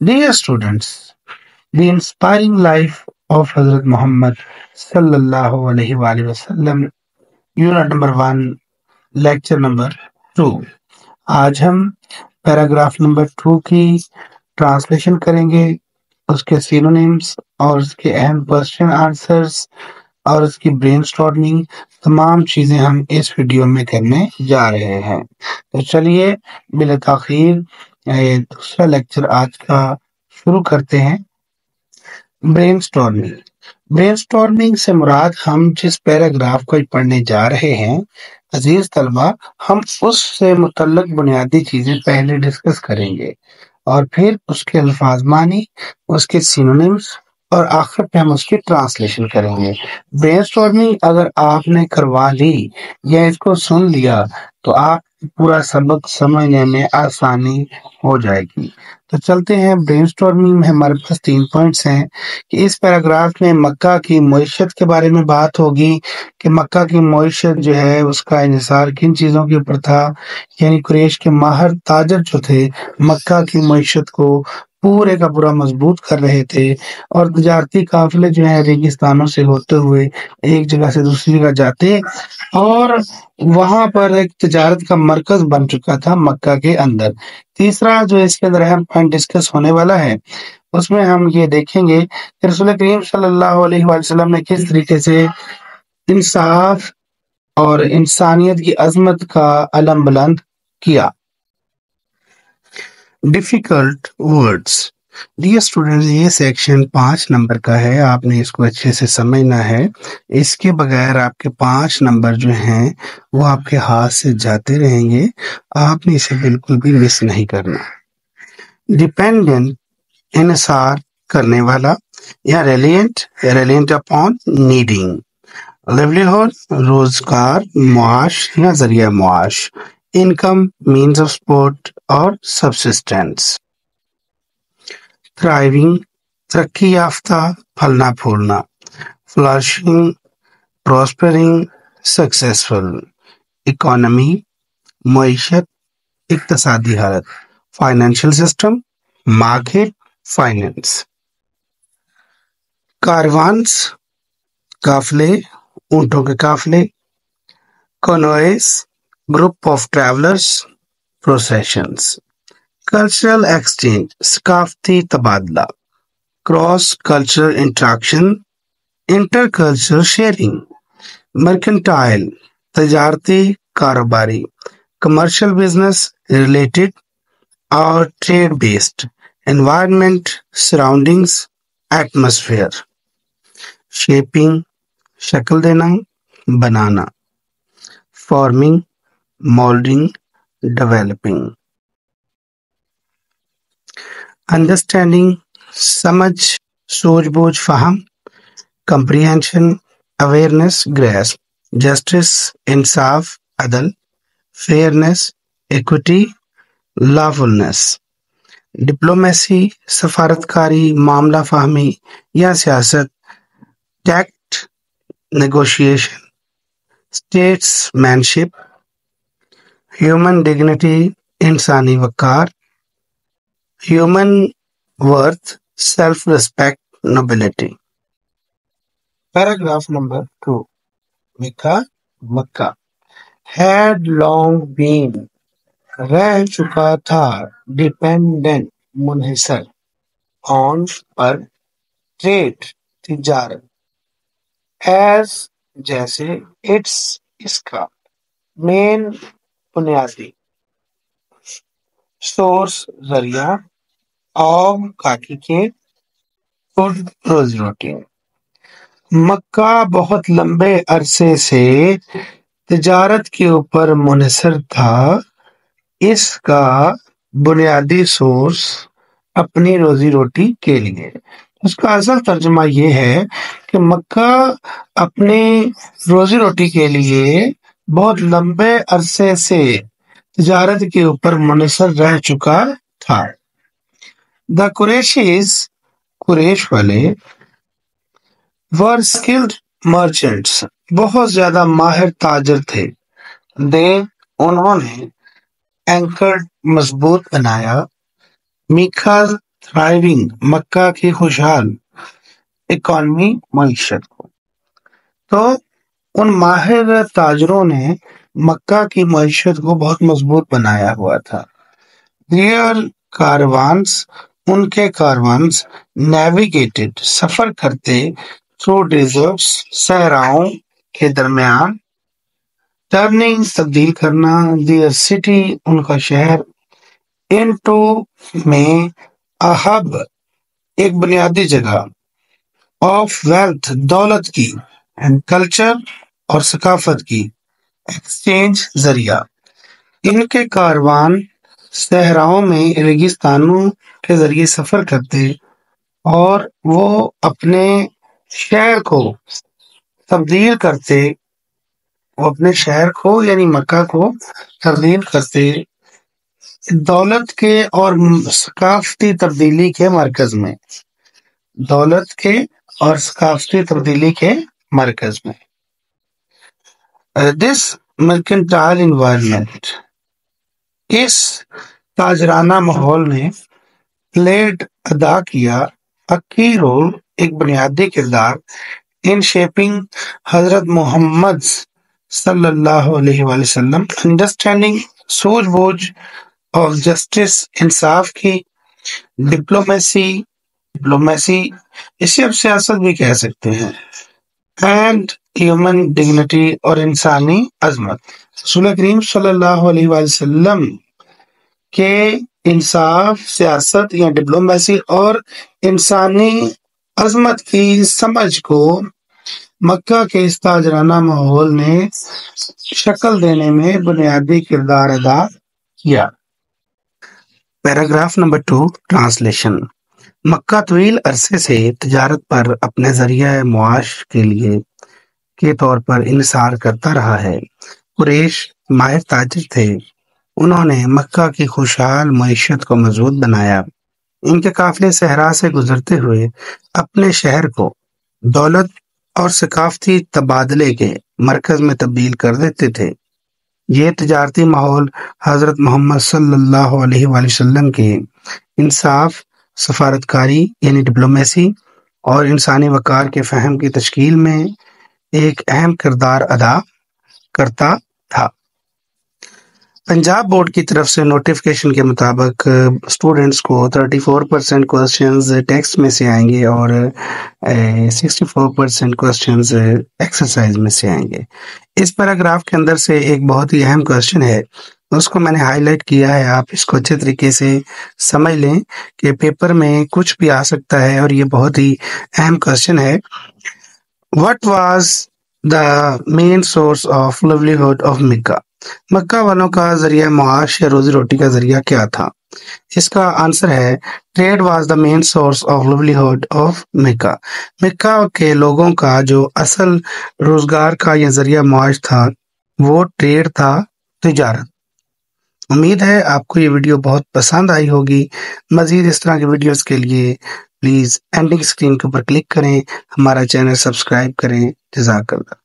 Dear students, the inspiring life of Hazrat Muhammad sallallahu alaihi wasallam, unit number 1, lecture number 2. आज हम paragraph number 2 की translation करेंगे, उसके synonyms और उसके अहम क्वेश्चन आंसर्स और उसकी ब्रेनस्टॉर्मिंग तमाम चीजें हम इस वीडियो में करने जा रहे हैं। तो चलिए बिला ताखीर ये दूसरा लेक्चर आज का शुरू करते हैं। ब्रेनस्टॉर्मिंग ब्रेनस्टॉर्मिंग से मुराद हम जिस पैराग्राफ को पढ़ने जा रहे हैं अजीज तलबा, हम उससे मुतल्लक बुनियादी चीजें पहले डिस्कस करेंगे और फिर उसके अल्फाज मानी, उसके सिनोनिम्स और आखिर पे हम उसकी ट्रांसलेशन करेंगे। ब्रेनस्टॉर्मिंग अगर आपने करवा ली या इसको सुन लिया तो आप पूरा सबक समझने में आसानी हो जाएगी। तो चलते हैं। ब्रेनस्टॉर्मिंग में हमारे पास 3 पॉइंट्स हैं कि इस पैराग्राफ में मक्का की मईशत के बारे में बात होगी कि मक्का की मईशत जो है उसका इन्हिसार किन चीज़ों के ऊपर था, यानी कुरैश के माहिर ताजर जो थे मक्का की मईशत को पूरे का पूरा मजबूत कर रहे थे और तजारती काफिले जो है रेगिस्तानों से होते हुए एक जगह से दूसरी जगह जाते और वहां पर एक तजारत का मरकज बन चुका था मक्का के अंदर। तीसरा जो इसके अंदर अहम पॉइंट डिस्कस होने वाला है उसमें हम ये देखेंगे कि रसूल करीम सल्लल्लाहु अलैहि वसल्लम ने किस तरीके से इंसाफ और इंसानियत की अजमत का अलम बुलंद किया। Difficult words. डियर स्टूडेंट्स, ये सेक्शन 5 नंबर का है, आपने इसको अच्छे से समझना है। इसके बगैर आपके 5 नंबर जो हैं वो आपके हाथ से जाते रहेंगे, आपने इसे बिल्कुल भी मिस नहीं करना। डिपेंडेंट, इन्हिसार करने वाला, या रेलिएंट अपॉन, नीडिंग। लिवलीहुड, रोजगार, मुआश या जरिया मुआश। इनकम, मीन्स ऑफ सपोर्ट और सबसिस्टेंस। थ्राइविंग, तरक्की याफ्ता, फलना फूलना। Flourishing, prospering, successful. इकोनॉमी, मईशत, इक्तसादी हालत। Financial system, market, finance. Caravans, काफले, ऊंटों के काफले। Convoys, group of travellers, processions. Cultural exchange, सकाफती तबादला। Cross cultural interaction, inter cultural sharing. Mercantile, तजारती कारोबारी। कमर्शियल बिजनेस, रिलेटेड और trade based. Environment, surroundings, atmosphere. Shaping, शक्ल देना, बनाना। Forming, moulding, developing. अंडरस्टैंडिंग, समझ, सूझबूझ, फहम। Comprehension, awareness, grasp. जस्टिस, इंसाफ, अदल। Fairness, equity, lawfulness. डिप्लोमेसी, सफारतकारी, मामला फहमी या सियासत। Tact, negotiation. Statesmanship. Human dignity, इंसानी वकार। Human worth, self respect, nobility. Paragraph number 2। Mecca had long been, रह चुका था, डिपेंडेंट, मुनहिसर, ऑन, पर, ट्रेड, तिजारत। एज, जैसे, इट्स, इसका, मेन, बुनियादी, सोर्स, जरिया, ऑफ, काकी के, फूड, रोजी रोटी। मक्का बहुत लंबे अरसे से तिजारत के ऊपर मुनहसर था, इसका बुनियादी सोर्स अपनी रोजी रोटी के लिए। उसका असल तर्जुमा ये है कि मक्का अपनी रोजी रोटी के लिए बहुत लंबे अरसे से तिजारत के ऊपर मुनहसर रह चुका था। द कुरैशीज, कुरैश वाले, वर स्किल्ड मर्चेंट्स, बहुत ज्यादा माहिर ताजर थे। दे, उन्होंने, एंकर्ड, मजबूत बनाया। मीखा, thriving مکہ کی خوشحال اکانومی معیشت کو۔ تو ان ماہر تاجروں نے مکہ کی معیشت کو بہت مضبوط بنایا ہوا تھا۔ Their caravans ان کے کاروانز نیویگیٹڈ سفر کرتے تھرو ڈیزرٹس صحراؤں کے درمیان، ٹرننگ تبدیل کرنا دیئر سٹی ان کا شہر، انٹو میں اہب ایک بنیادی جگہ، آف ویلتھ دولت کی، اینڈ کلچر اور ثقافت کی، ایکسچینج ذریعہ۔ ان کے کاروان صحراؤں میں ریگستانوں کے ذریعے سفر کرتے اور وہ اپنے شہر کو تبدیل کرتے، وہ اپنے شہر کو یعنی مکہ کو تبدیل کرتے دولت کے اور ثقافتی تبدیلی کے مرکز میں، دولت کے اور ثقافتی تبدیلی کے مرکز میں۔ دس مرکنٹائل انوائرمنٹ، اس تاجرانہ ماحول نے پلیڈ ادا کیا کی رول، ایک بنیادی کردار، ان شیپنگ حضرت محمد صلی اللہ علیہ وآلہ وسلم انڈرسٹینڈنگ سوجھ بوجھ اور جسٹس انصاف کی، ڈپلومیسی اسے اب سیاست بھی کہہ سکتے ہیں، اینڈ ہیومن ڈگنیٹی اور انسانی عظمت۔ رسول کریم صلی اللہ علیہ وآلہ وسلم کے انصاف، سیاست یا ڈپلومیسی اور انسانی عظمت کی سمجھ کو مکہ کے اس تاجرانہ ماحول نے شکل دینے میں بنیادی کردار ادا کیا۔ Paragraph number 2 translation. مکہ طویل عرصے سے تجارت پر اپنے ذریعہ معاش کے طور پر انحصار کرتا رہا ہے۔ قریش ماہر تاجر تھے، انہوں نے مکہ کی خوشحال معیشت کو مضبوط بنایا۔ ان کے قافلے صحرا سے گزرتے ہوئے اپنے شہر کو دولت اور ثقافتی تبادلے کے مرکز میں تبدیل کر دیتے تھے۔ یہ تجارتی ماحول حضرت محمد صلی اللہ علیہ وآلہ وسلم کے انصاف، سفارتکاری یعنی ڈپلومیسی اور انسانی وقار کے فہم کی تشکیل میں ایک اہم کردار ادا کرتا تھا۔ پنجاب بورڈ کی طرف سے نوٹیفیکیشن کے مطابق اسٹوڈنٹس کو 34% کوسچنز ٹیکسٹ میں سے آئیں گے اور 64% کوسچنز ایکسرسائز میں سے آئیں گے۔ اس پیراگراف کے اندر سے ایک بہت ہی اہم کوسچن ہے، اس کو میں نے ہائی لائٹ کیا ہے، آپ اس کو اچھے طریقے سے سمجھ لیں کہ پیپر میں کچھ بھی آ سکتا ہے اور یہ بہت ہی اہم کوسچن ہے۔ What was the main source of livelihood of Mecca؟ مکہ والوں کا ذریعہ معاش یا روزی روٹی کا ذریعہ کیا تھا؟ اس کا آنسر ہے trade was the main source of livelihood of Mecca. Mecca کے لوگوں کا جو اصل روزگار کا یا ذریعہ معاش تھا وہ ٹریڈ تھا، تجارت۔ امید ہے آپ کو یہ ویڈیو بہت پسند آئی ہوگی۔ مزید اس طرح کے ویڈیوز کے لیے پلیز اینڈنگ اسکرین کے اوپر کلک کریں، ہمارا چینل سبسکرائب کریں۔ جزاک اللہ۔